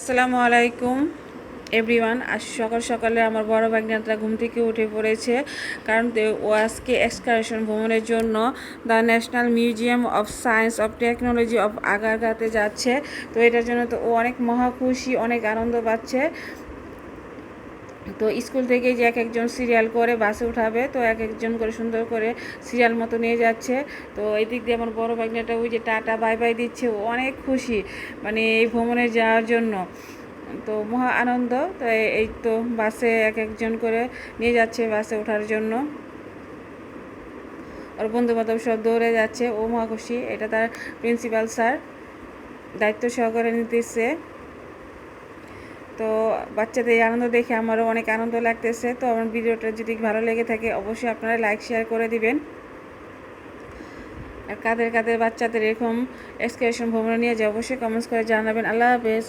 আসসালামু আলাইকুম এভরিওয়ান। আজ সকাল সকালে আমার বড় ভাগ্নেটা ঘুম থেকে উঠে পড়েছে, কারণ ও আজকে এক্সকারশন ভ্রমণের জন্য the national museum of science of technology of আগারগাঁওতে যাচ্ছে। তো এটার জন্য তো ও অনেক মহা খুশি, অনেক আনন্দ পাচ্ছে। তো স্কুল থেকে যে এক একজন সিরিয়াল করে বাসে উঠাবে, তো এক একজন করে সুন্দর করে সিরিয়াল মতো নিয়ে যাচ্ছে। তো এই দিক দিয়ে আমার বড় ভাগ্নেটা ওই যে টাটা বাই বাই দিচ্ছে, ও অনেক খুশি মানে এই ভ্রমণে যাওয়ার জন্য। তো মহা আনন্দ। তো এই তো বাসে এক একজন করে নিয়ে যাচ্ছে বাসে ওঠার জন্য। ওর বন্ধু বান্ধব সব দৌড়ে যাচ্ছে, ও মহা খুশি। এটা তার প্রিন্সিপাল স্যার দায়িত্ব সহকারে নিতেছে। তো বাচ্চাদের এই আনন্দ দেখে আমারও অনেক আনন্দ লাগতেছে। তো আমার ভিডিওটা যদি ভালো লেগে থাকে অবশ্যই আপনারা লাইক শেয়ার করে দিবেন। আর কাদের কাদের বাচ্চাদের এরকম এক্সকারশন ভ্রমণে নিয়ে যায় অবশ্যই কমেন্টস করে জানাবেন। আল্লাহ হাফেজ।